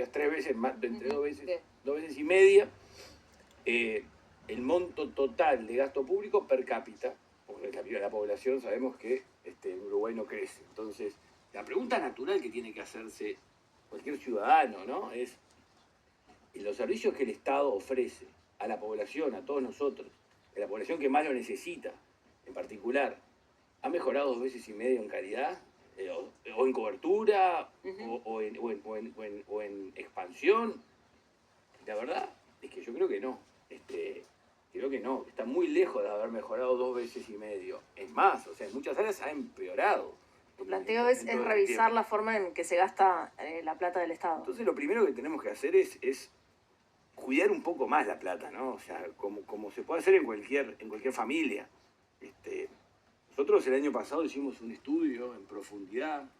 digas 3 veces, más, entre Ujú, 2 veces y media, el monto total de gasto público per cápita, porque la población sabemos que en Uruguay no crece. Entonces, la pregunta natural que tiene que hacerse cualquier ciudadano, ¿no? Es los servicios que el Estado ofrece a la población, a todos nosotros, a la población que más lo necesita, en particular, ¿ha mejorado 2 veces y medio en calidad? O en cobertura, o en expansión. La verdad es que yo creo que no. Creo que no. Está muy lejos de haber mejorado 2 veces y medio. Es más, o sea, en muchas áreas ha empeorado. Tu planteo es revisar la forma en que se gasta la plata del Estado. Entonces lo primero que tenemos que hacer es cuidar un poco más la plata, ¿no? O sea, como se puede hacer en cualquier familia. Nosotros el año pasado hicimos un estudio en profundidad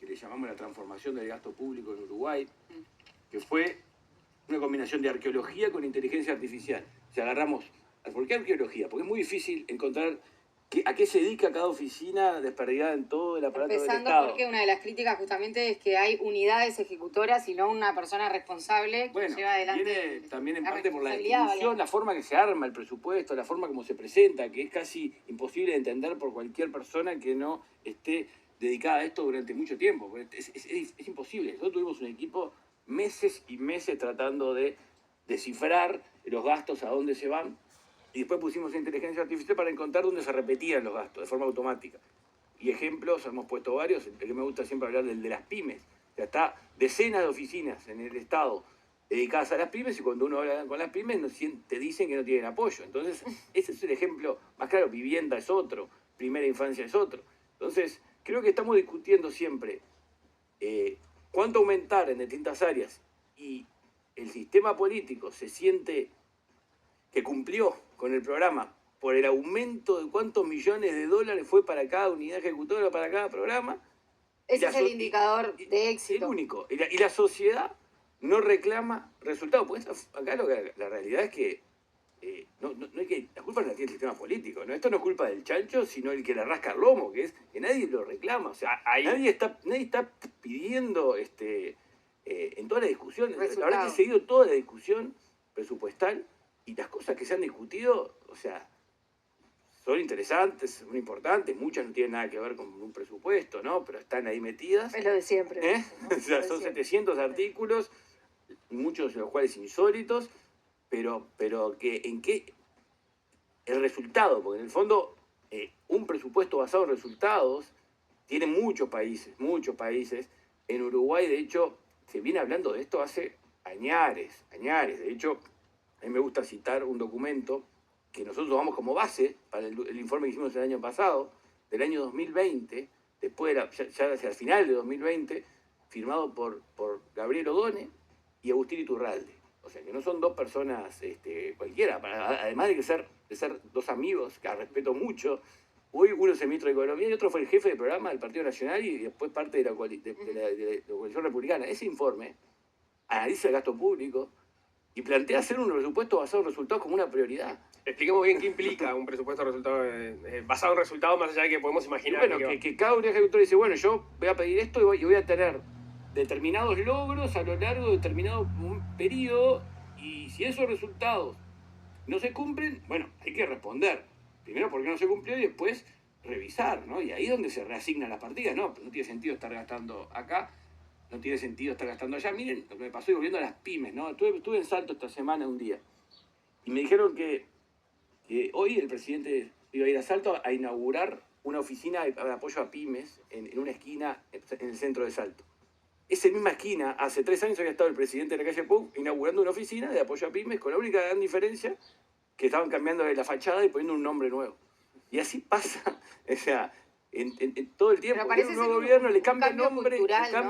que le llamamos la transformación del gasto público en Uruguay, que fue una combinación de arqueología con inteligencia artificial. O sea, agarramos... ¿Por qué arqueología? Porque es muy difícil encontrar a qué se dedica cada oficina desperdigada en todo el aparato del Estado. Empezando porque una de las críticas justamente es que hay unidades ejecutoras y no una persona responsable que lleva adelante. Viene también en parte por la distribución, la forma que se arma el presupuesto, la forma como se presenta, que es casi imposible de entender por cualquier persona que no esté dedicada a esto durante mucho tiempo. Es imposible. Nosotros tuvimos un equipo meses y meses tratando de descifrar los gastos, a dónde se van, y después pusimos inteligencia artificial para encontrar dónde se repetían los gastos de forma automática. Y ejemplos, hemos puesto varios, el que me gusta siempre hablar del de las pymes. O sea, está decenas de oficinas en el Estado dedicadas a las pymes, y cuando uno habla con las pymes te dicen que no tienen apoyo. Entonces, ese es el ejemplo más claro. Vivienda es otro, primera infancia es otro. Entonces, creo que estamos discutiendo siempre cuánto aumentar en distintas áreas, y el sistema político se siente que cumplió con el programa por el aumento de cuántos millones de dólares fue para cada unidad ejecutora, para cada programa. Ese es el indicador de éxito. El único. Y la sociedad no reclama resultados. Porque acá la realidad es que no hay que... La culpa no la tiene el sistema político, ¿no? Esto no es culpa del chancho, sino el que le rasca el lomo, que es que nadie lo reclama. O sea, nadie está pidiendo en toda la discusión. La verdad que he seguido toda la discusión presupuestal, y las cosas que se han discutido, o sea, son interesantes, son importantes, muchas no tienen nada que ver con un presupuesto, ¿no? Pero están ahí metidas. Es lo de siempre. ¿No? O sea, son 700 artículos, muchos de los cuales insólitos, pero que en qué el resultado, porque en el fondo un presupuesto basado en resultados tiene muchos países. En Uruguay, de hecho, se viene hablando de esto hace añares. De hecho, a mí me gusta citar un documento que nosotros tomamos como base para el informe que hicimos el año pasado, del año 2020, después ya hacia el final de 2020, firmado por Gabriel Odone y Agustín Iturralde. O sea, que no son dos personas cualquiera, además de ser dos amigos que respeto mucho. Hoy uno es el ministro de Economía y otro fue el jefe de programa del Partido Nacional y después parte de la coalición republicana. Ese informe analiza el gasto público y plantea hacer un presupuesto basado en resultados como una prioridad. Expliquemos bien qué implica un presupuesto basado en resultados, más allá de que podemos imaginar. Bueno, que cada unidad ejecutora dice, bueno, yo voy a pedir esto y voy a tener determinados logros a lo largo de determinado periodo, y si esos resultados no se cumplen, bueno, hay que responder. Primero porque no se cumplió y después revisar, ¿no? Y ahí es donde se reasignan las partidas, ¿no? No tiene sentido estar gastando acá, no tiene sentido estar gastando allá. Miren lo que me pasó, y volviendo a las pymes, ¿no? Estuve en Salto esta semana un día, y me dijeron que hoy el presidente iba a ir a Salto a inaugurar una oficina de apoyo a pymes en una esquina en el centro de Salto. Esa misma esquina, hace 3 años había estado el presidente de la calle Pou inaugurando una oficina de apoyo a pymes, con la única gran diferencia que estaban cambiando la fachada y poniendo un nombre nuevo. Y así pasa, o sea, en todo el tiempo. Un nuevo gobierno le cambia el nombre,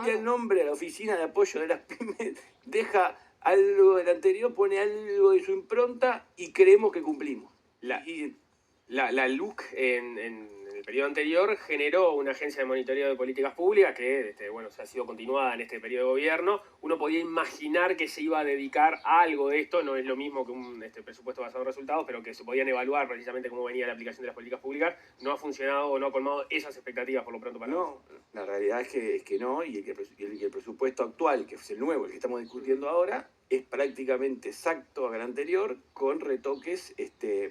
el nombre a la oficina de apoyo de las pymes, deja algo del anterior, pone algo de su impronta y creemos que cumplimos. La LUC en el periodo anterior generó una agencia de monitoreo de políticas públicas que, bueno, se ha sido continuada en este periodo de gobierno. Uno podía imaginar que se iba a dedicar a algo de esto, no es lo mismo que un presupuesto basado en resultados, pero que se podían evaluar precisamente cómo venía la aplicación de las políticas públicas. No ha funcionado o no ha colmado esas expectativas por lo pronto para No, la realidad es que no, y el presupuesto actual, que es el nuevo, el que estamos discutiendo ahora, es prácticamente exacto al anterior, con retoques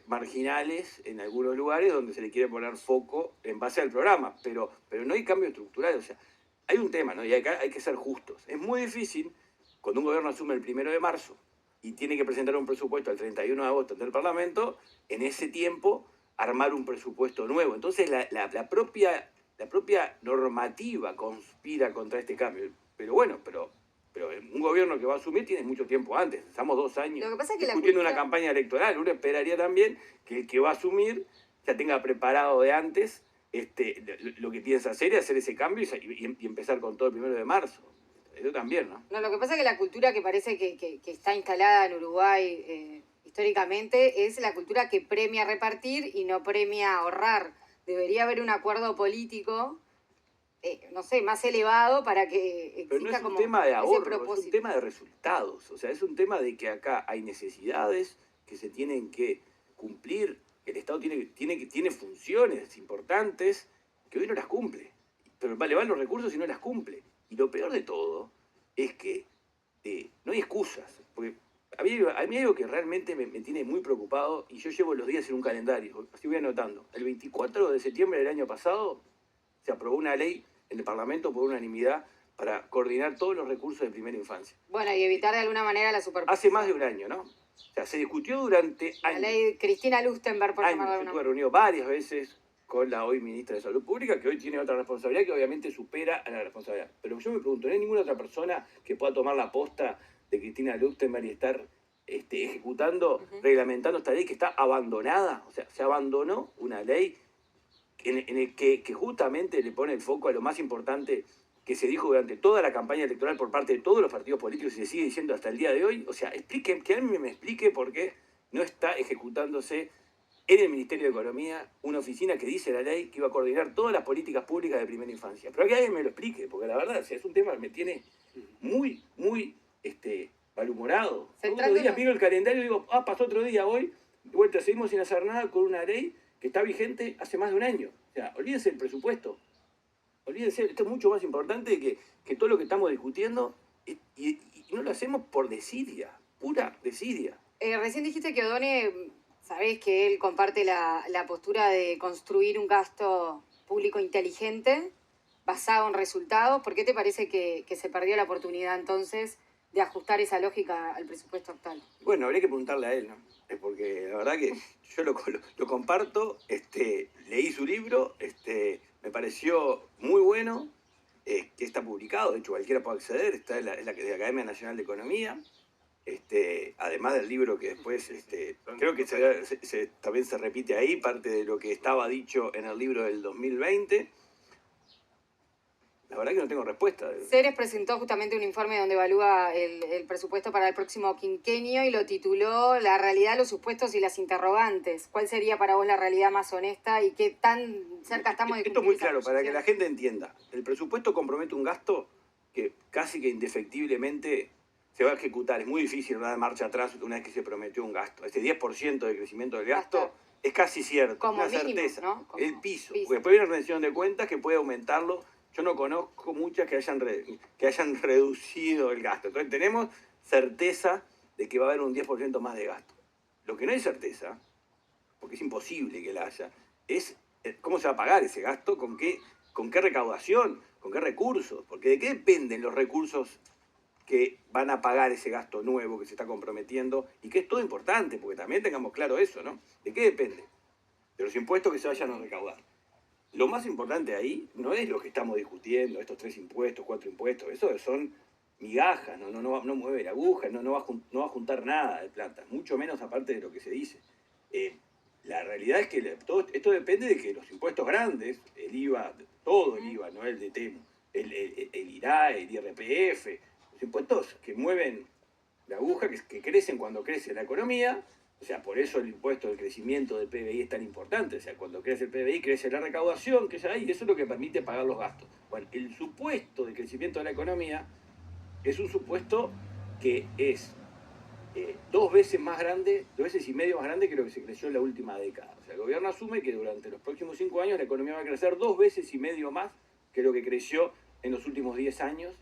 marginales en algunos lugares donde se le quiere poner foco en base al programa, pero no hay cambio estructural. O sea, hay un tema, ¿no? Y acá hay que ser justos. Es muy difícil cuando un gobierno asume el 1 de marzo y tiene que presentar un presupuesto el 31 de agosto ante el Parlamento, en ese tiempo armar un presupuesto nuevo. Entonces la propia normativa conspira contra este cambio. Pero bueno, pero un gobierno que va a asumir tiene mucho tiempo antes. Estamos 2 años Lo que pasa es que discutiendo una campaña electoral. Uno esperaría también que el que va a asumir ya tenga preparado de antes lo que piensa hacer y hacer ese cambio y empezar con todo el 1 de marzo. Eso también, ¿no? No, lo que pasa es que la cultura que parece que está instalada en Uruguay históricamente es la cultura que premia repartir y no premia ahorrar. Debería haber un acuerdo político, no sé, más elevado para que exista Pero no es un como tema de ese ahorro, propósito. es un tema de resultados. O sea, es un tema de que acá hay necesidades que se tienen que cumplir. El Estado tiene funciones importantes que hoy no las cumple. Pero le van los recursos y no las cumple. Y lo peor de todo es que no hay excusas. Porque a mí hay algo que realmente me tiene muy preocupado, y yo llevo los días en un calendario, así voy anotando. El 24 de septiembre del año pasado se aprobó una ley en el Parlamento por unanimidad para coordinar todos los recursos de primera infancia. Bueno, y evitar de alguna manera la superposición. Hace más de un año, ¿no? O sea, se discutió durante años. La ley Cristina Lustenberg, por llamarla de Yo alguna estuve manera. reunido varias veces con la hoy ministra de Salud Pública, que hoy tiene otra responsabilidad que obviamente supera a la responsabilidad. Pero yo me pregunto, ¿no hay ninguna otra persona que pueda tomar la posta de Cristina Lustenberg y estar ejecutando, reglamentando esta ley que está abandonada? O sea, se abandonó una ley en el que justamente le pone el foco a lo más importante que se dijo durante toda la campaña electoral por parte de todos los partidos políticos y se sigue diciendo hasta el día de hoy. O sea, que alguien me explique por qué no está ejecutándose en el Ministerio de Economía una oficina que dice la ley que iba a coordinar todas las políticas públicas de primera infancia. Pero que alguien me lo explique, porque la verdad, o sea, es un tema que me tiene muy malhumorado. Otro día miro el calendario y digo, pasó otro día hoy, de vuelta seguimos sin hacer nada con una ley que está vigente hace más de un año. O sea, olvídense del presupuesto. Olvídense, esto es mucho más importante que todo lo que estamos discutiendo y no lo hacemos por desidia, pura desidia. Recién dijiste que Odone, sabés que él comparte la postura de construir un gasto público inteligente basado en resultados. ¿Por qué te parece que se perdió la oportunidad entonces de ajustar esa lógica al presupuesto actual? Bueno, habría que preguntarle a él, ¿no? Porque la verdad que yo lo comparto, leí su libro, me pareció muy bueno, que está publicado, de hecho cualquiera puede acceder, está en la Academia Nacional de Economía, además del libro que después, creo que también se repite ahí, parte de lo que estaba dicho en el libro del 2020. La verdad que no tengo respuesta. Ceres presentó justamente un informe donde evalúa el presupuesto para el próximo quinquenio y lo tituló La realidad, los supuestos y las interrogantes. ¿Cuál sería para vos la realidad más honesta y qué tan cerca estamos de Esto es cumplir muy esa claro, para que proyección? la gente entienda. El presupuesto compromete un gasto que casi que indefectiblemente se va a ejecutar. Es muy difícil dar marcha atrás una vez que se prometió un gasto. Ese 10% de crecimiento del gasto es casi cierto, como una mínimo, certeza. ¿no? Como el piso. Porque después viene una rendición de cuentas que puede aumentarlo. Yo no conozco muchas que hayan reducido el gasto. Entonces tenemos certeza de que va a haber un 10% más de gasto. Lo que no hay certeza, porque es imposible que la haya, es cómo se va a pagar ese gasto, con qué recaudación, con qué recursos. Porque ¿de qué dependen los recursos que van a pagar ese gasto nuevo que se está comprometiendo? Y que es todo importante, porque también tengamos claro eso, ¿no? ¿De qué depende? De los impuestos que se vayan a recaudar. Lo más importante ahí no es lo que estamos discutiendo, estos 3 impuestos, 4 impuestos, eso son migajas, no mueve la aguja, no va a juntar nada de plata, mucho menos aparte de lo que se dice. La realidad es que esto depende de que los impuestos grandes, el IVA, todo el IVA, no el de Temu, el IRA, el IRPF, los impuestos que mueven la aguja, que crecen cuando crece la economía, O sea, por eso el impuesto del crecimiento del PBI es tan importante. O sea, cuando crece el PBI, crece la recaudación que ya hay, y eso es lo que permite pagar los gastos. Bueno, el supuesto de crecimiento de la economía es un supuesto que es 2 veces más grande, 2 veces y medio más grande que lo que se creció en la última década. O sea, el gobierno asume que durante los próximos 5 años la economía va a crecer 2 veces y medio más que lo que creció en los últimos 10 años.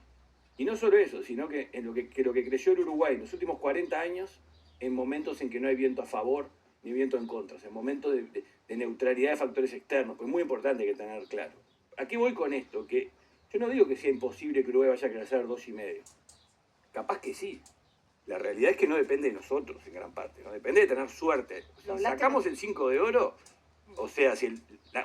Y no solo eso, sino que en lo que creció el Uruguay en los últimos 40 años, en momentos en que no hay viento a favor ni viento en contra, o sea, en momentos de neutralidad de factores externos, pues es muy importante que tener claro. ¿A qué voy con esto? Que yo no digo que sea imposible que Uruguay vaya a crecer 2,5. Capaz que sí. La realidad es que no depende de nosotros en gran parte, no depende de tener suerte. Si sacamos el 5 de oro, o sea, si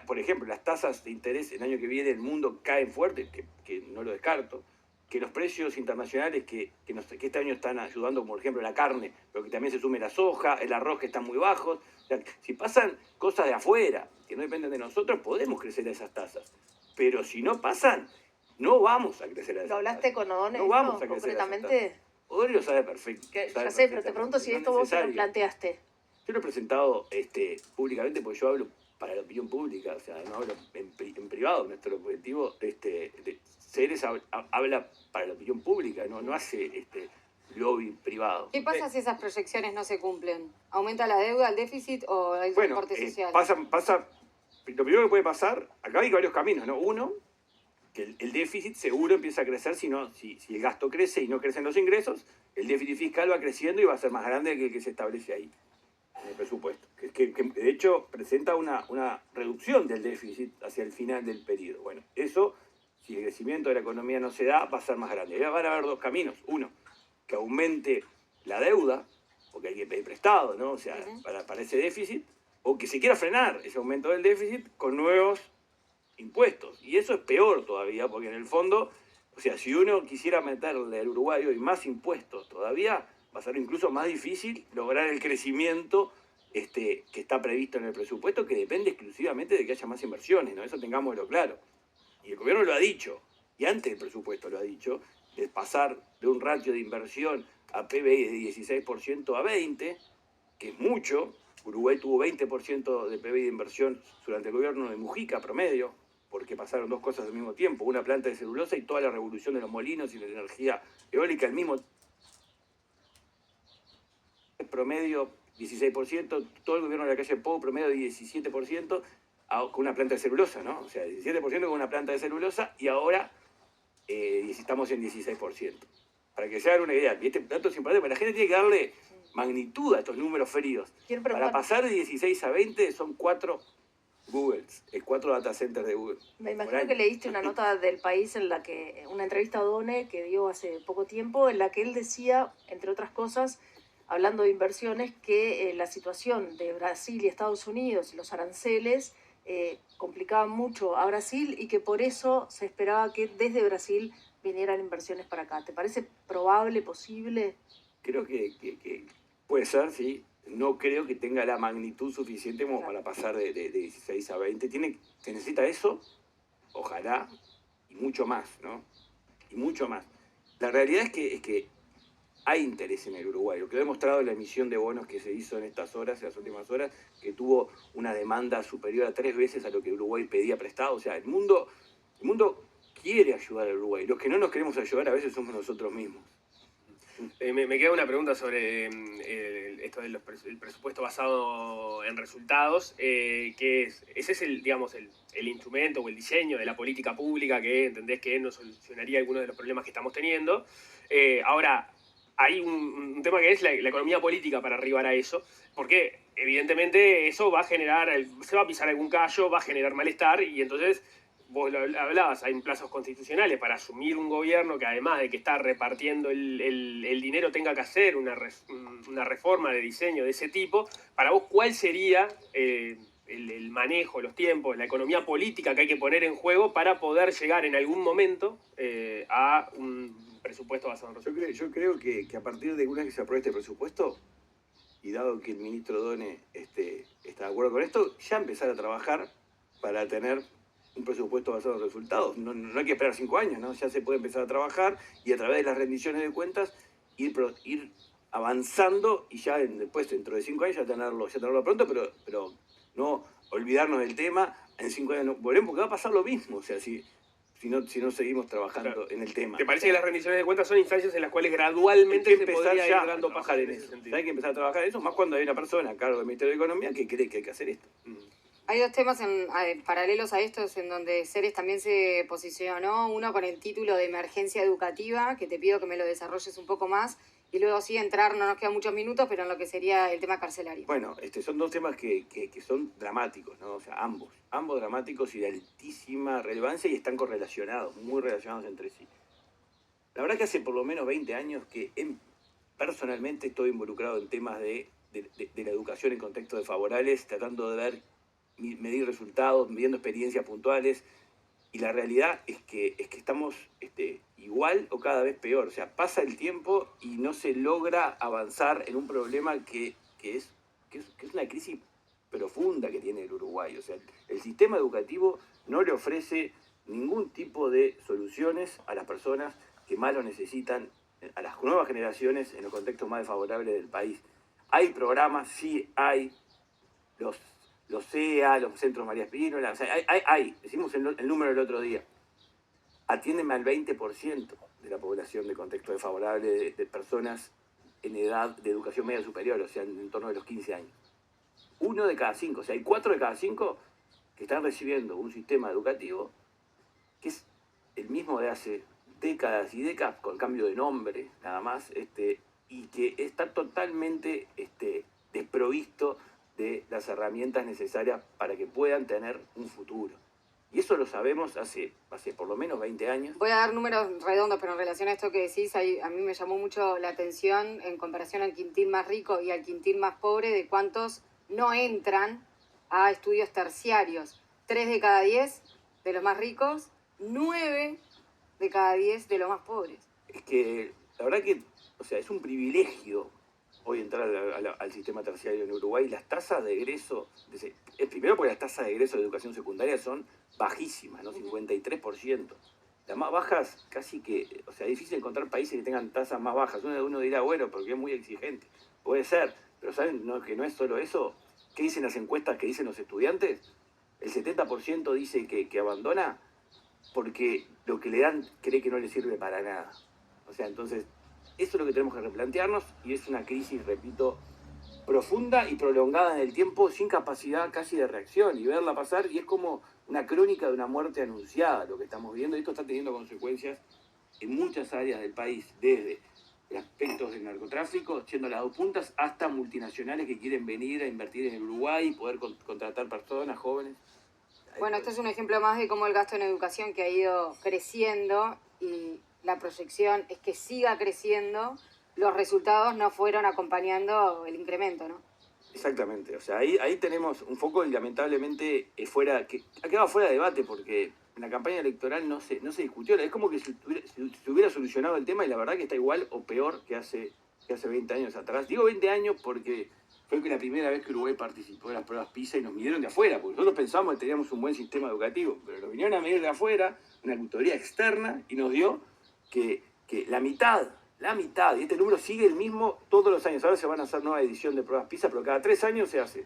por ejemplo las tasas de interés el año que viene en el mundo caen fuerte, que no lo descarto, que los precios internacionales que este año están ayudando, como por ejemplo la carne, pero que también se sume la soja, el arroz que están muy bajos, o sea, si pasan cosas de afuera que no dependen de nosotros, podemos crecer a esas tasas. Pero si no pasan, no vamos a crecer a esas tasas. ¿Lo hablaste con O'Donnell? No vamos a crecer concretamente. O'Donnell lo sabe perfecto. Ya sé, pero te pregunto si esto vos se lo planteaste. Yo lo he presentado públicamente porque yo hablo para la opinión pública, o sea, no hablo en privado. Nuestro objetivo Ceres habla para la opinión pública, no hace lobby privado. ¿Qué pasa si esas proyecciones no se cumplen? ¿Aumenta la deuda, el déficit o el recorte social? Lo primero que puede pasar, acá hay varios caminos, ¿no? Uno, que el déficit seguro empieza a crecer si el gasto crece y no crecen los ingresos, el déficit fiscal va creciendo y va a ser más grande que el que se establece ahí, en el presupuesto. Que de hecho presenta una reducción del déficit hacia el final del periodo. Bueno, eso, si el crecimiento de la economía no se da, va a ser más grande. Van a haber 2 caminos. Uno, que aumente la deuda, porque hay que pedir prestado, ¿no? O sea, para ese déficit, o que se quiera frenar ese aumento del déficit con nuevos impuestos. Y eso es peor todavía, porque en el fondo, o sea, si uno quisiera meterle al Uruguay hoy más impuestos todavía, va a ser incluso más difícil lograr el crecimiento que está previsto en el presupuesto, que depende exclusivamente de que haya más inversiones, ¿no? Eso tengámoslo claro. Y el gobierno lo ha dicho, y antes del presupuesto lo ha dicho, de pasar de un ratio de inversión a PBI de 16% a 20%, que es mucho. Uruguay tuvo 20% de PBI de inversión durante el gobierno de Mujica promedio, porque pasaron 2 cosas al mismo tiempo, una planta de celulosa y toda la revolución de los molinos y la energía eólica al mismo promedio 16%, todo el gobierno de la calle Pou promedio de 17% con una planta de celulosa, ¿no? O sea, 17% con una planta de celulosa y ahora estamos en 16%. Para que se hagan una idea, y este dato es importante, porque la gente tiene que darle magnitud a estos números feridos. Para pasar de 16 a 20 son 4 Googles, 4 data centers de Google. Me imagino que leíste una nota del País en la que, una entrevista a O'Donnell que dio hace poco tiempo, en la que él decía, entre otras cosas, hablando de inversiones, que la situación de Brasil y Estados Unidos y los aranceles complicaban mucho a Brasil y que por eso se esperaba que desde Brasil vinieran inversiones para acá. ¿Te parece probable, posible? Creo que puede ser, sí. No creo que tenga la magnitud suficiente como para pasar de 16 a 20. Se necesita eso, ojalá, y mucho más, ¿no? Y mucho más. La realidad es que hay interés en el Uruguay. Lo que ha demostrado la emisión de bonos que se hizo en estas horas, en las últimas horas, que tuvo una demanda superior a 3 veces a lo que Uruguay pedía prestado. O sea, el mundo quiere ayudar al Uruguay. Los que no nos queremos ayudar a veces somos nosotros mismos. Me queda una pregunta sobre esto del presupuesto basado en resultados, que ese es el instrumento o el diseño de la política pública que entendés que no solucionaría algunos de los problemas que estamos teniendo. Ahora, hay un tema que es la economía política para arribar a eso, porque evidentemente eso va a generar, se va a pisar algún callo, va a generar malestar, y entonces vos lo hablabas, hay plazos constitucionales para asumir un gobierno que además de que está repartiendo el dinero tenga que hacer una reforma de diseño de ese tipo. Para vos, ¿cuál sería el manejo, los tiempos, la economía política que hay que poner en juego para poder llegar en algún momento a un presupuesto basado en resultados? Yo creo que a partir de una vez que se apruebe este presupuesto, y dado que el ministro O'Donnell está de acuerdo con esto, ya empezar a trabajar para tener un presupuesto basado en resultados. No hay que esperar 5 años, ¿no? Ya se puede empezar a trabajar y a través de las rendiciones de cuentas ir avanzando y ya después, dentro de 5 años, ya tenerlo pronto, pero no olvidarnos del tema. En 5 años no volvemos, porque va a pasar lo mismo, o sea, si no seguimos trabajando en el tema. ¿Te parece que las rendiciones de cuentas son instancias en las cuales gradualmente se podría ir dando pasos en ese sentido? Hay que empezar a trabajar en eso, más cuando hay una persona a cargo del Ministerio de Economía que cree que hay que hacer esto. Hay dos temas paralelos a estos en donde Ceres también se posicionó, uno con el título de emergencia educativa, que te pido que me lo desarrolles un poco más, y luego sí entrar, no nos quedan muchos minutos, pero en lo que sería el tema carcelario. Bueno, son dos temas que son dramáticos, ¿no? O sea, ambos dramáticos y de altísima relevancia y están correlacionados, muy relacionados entre sí. La verdad que hace por lo menos 20 años que personalmente estoy involucrado en temas de la educación en contextos desfavorables, tratando de medir resultados, midiendo experiencias puntuales, y la realidad es que estamos igual o cada vez peor. O sea, pasa el tiempo y no se logra avanzar en un problema que es una crisis profunda que tiene el Uruguay. O sea, el sistema educativo no le ofrece ningún tipo de soluciones a las personas que más lo necesitan, a las nuevas generaciones en los contextos más desfavorables del país. Hay programas, sí hay, los CEA, los centros María Espínola, o sea, decimos el número el otro día, atienden al 20% de la población de contexto desfavorable de personas en edad de educación media superior, o sea, en torno de los 15 años. 1 de cada 5, o sea, hay 4 de cada 5 que están recibiendo un sistema educativo que es el mismo de hace décadas y décadas, con cambio de nombre, nada más, y que está totalmente desprovisto de las herramientas necesarias para que puedan tener un futuro. Y eso lo sabemos hace por lo menos 20 años. Voy a dar números redondos, pero en relación a esto que decís, a mí me llamó mucho la atención en comparación al quintil más rico y al quintil más pobre, de cuántos no entran a estudios terciarios. 3 de cada 10 de los más ricos, 9 de cada 10 de los más pobres. Es que la verdad que, o sea, es un privilegio hoy entrar al sistema terciario en Uruguay. Las tasas de egreso, primero porque las tasas de egreso de educación secundaria son bajísimas, ¿no? 53%. Las más bajas casi que, o sea, es difícil encontrar países que tengan tasas más bajas. Uno dirá, bueno, porque es muy exigente. Puede ser, pero ¿saben que no es solo eso? ¿Qué dicen las encuestas que dicen los estudiantes? El 70% dice que abandona porque lo que le dan cree que no le sirve para nada. O sea, entonces, eso es lo que tenemos que replantearnos, y es una crisis, repito, profunda y prolongada en el tiempo, sin capacidad casi de reacción, y verla pasar, y es como una crónica de una muerte anunciada lo que estamos viendo, y esto está teniendo consecuencias en muchas áreas del país, desde aspectos del narcotráfico, siendo las dos puntas, hasta multinacionales que quieren venir a invertir en el Uruguay y poder contratar personas jóvenes. Bueno, esto es un ejemplo más de cómo el gasto en educación, que ha ido creciendo, y la proyección es que siga creciendo, los resultados no fueron acompañando el incremento, ¿no? Exactamente, o sea, ahí tenemos un foco y lamentablemente ha quedado fuera de debate, porque en la campaña electoral no se discutió. Es como que se hubiera solucionado el tema, y la verdad que está igual o peor que hace 20 años atrás. Digo 20 años porque fue la primera vez que Uruguay participó en las pruebas PISA y nos midieron de afuera, porque nosotros pensamos que teníamos un buen sistema educativo, pero nos vinieron a medir de afuera, una auditoría externa, y nos dio que la mitad, y este número sigue el mismo todos los años. Ahora se van a hacer nueva edición de pruebas PISA, pero cada 3 años se hace.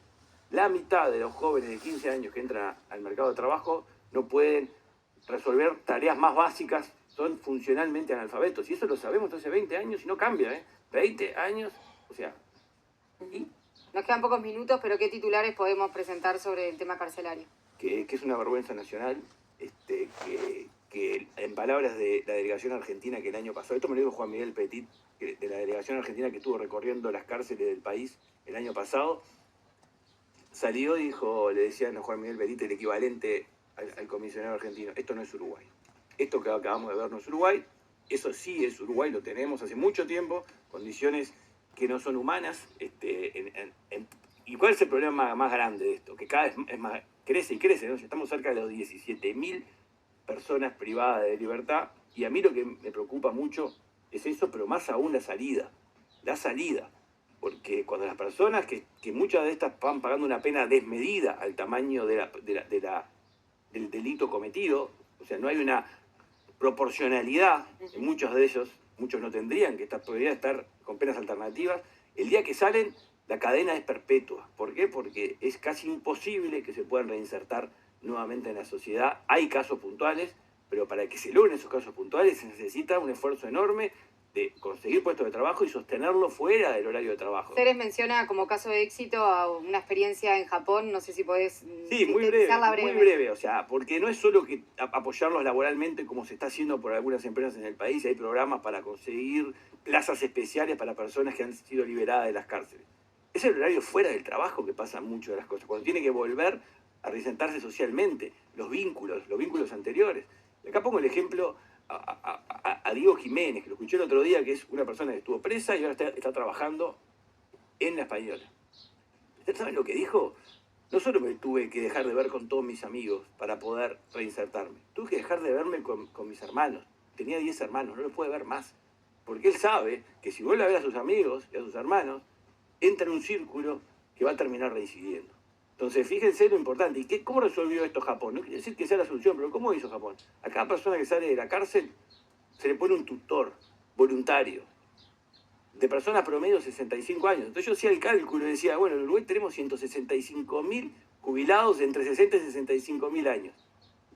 La mitad de los jóvenes de 15 años que entran al mercado de trabajo no pueden resolver tareas más básicas, son funcionalmente analfabetos. Y eso lo sabemos hace 20 años y no cambia, ¿eh? 20 años, o sea. ¿Y? Nos quedan pocos minutos, pero ¿qué titulares podemos presentar sobre el tema carcelario? Que es una vergüenza nacional, que en palabras de la delegación argentina que el año pasado, esto me lo dijo Juan Miguel Petit, de la delegación argentina que estuvo recorriendo las cárceles del país el año pasado, salió y dijo, le decían a Juan Miguel Petit el equivalente al comisionado argentino: esto no es Uruguay. Esto que acabamos de ver no es Uruguay, eso sí es Uruguay, lo tenemos hace mucho tiempo, condiciones que no son humanas. ¿Y cuál es el problema más grande de esto? Que cada vez es más, crece y crece, ¿no? Estamos cerca de los 17.000 personas privadas de libertad, y a mí lo que me preocupa mucho es eso, pero más aún la salida, porque cuando las personas, que muchas de estas van pagando una pena desmedida al tamaño del delito cometido, o sea, no hay una proporcionalidad en muchos de ellos, muchos no tendrían, que podrían estar con penas alternativas, el día que salen, la cadena es perpetua. ¿Por qué? Porque es casi imposible que se puedan reinsertar nuevamente en la sociedad. Hay casos puntuales, pero para que se logren esos casos puntuales se necesita un esfuerzo enorme de conseguir puestos de trabajo y sostenerlo fuera del horario de trabajo. Ceres menciona como caso de éxito a una experiencia en Japón, no sé si podés Sí, muy breve, o sea, porque no es solo que apoyarlos laboralmente como se está haciendo por algunas empresas en el país, hay programas para conseguir plazas especiales para personas que han sido liberadas de las cárceles. Es el horario fuera del trabajo que pasa mucho de las cosas, cuando tiene que volver a reinsertarse socialmente, los vínculos anteriores. Y acá pongo el ejemplo a Diego Jiménez, que lo escuché el otro día, que es una persona que estuvo presa y ahora está trabajando en la Española. ¿Ustedes saben lo que dijo? No solo me tuve que dejar de ver con todos mis amigos para poder reinsertarme, tuve que dejar de verme con mis hermanos. Tenía 10 hermanos, no los puede ver más. Porque él sabe que si vuelve a ver a sus amigos y a sus hermanos, entra en un círculo que va a terminar reincidiendo. Entonces, fíjense lo importante. ¿Y cómo resolvió esto Japón? No quiere decir que sea la solución, pero ¿cómo hizo Japón? A cada persona que sale de la cárcel se le pone un tutor voluntario, de personas promedio 65 años. Entonces yo hacía el cálculo y decía, bueno, en Uruguay tenemos 165.000 jubilados entre 60 y 65.000 años.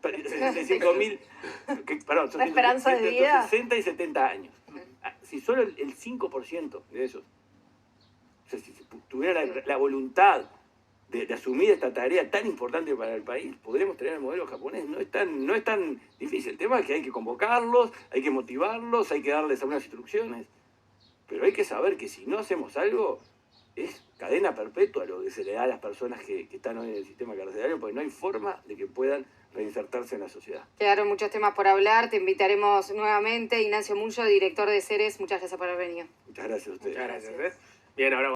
65.000, perdón, la esperanza de vida. 60 y 70 años. Si solo el 5% de esos, o sea, si tuviera la voluntad de asumir esta tarea tan importante para el país, podremos tener el modelo japonés. No es tan difícil. El tema es que hay que convocarlos, hay que motivarlos, hay que darles algunas instrucciones. Pero hay que saber que si no hacemos algo, es cadena perpetua lo que se le da a las personas que están hoy en el sistema carcelario, porque no hay forma de que puedan reinsertarse en la sociedad. Quedaron muchos temas por hablar, te invitaremos nuevamente. Ignacio Mullo, director de Ceres, muchas gracias por haber venido. Muchas gracias a ustedes. Muchas gracias. Bien, ahora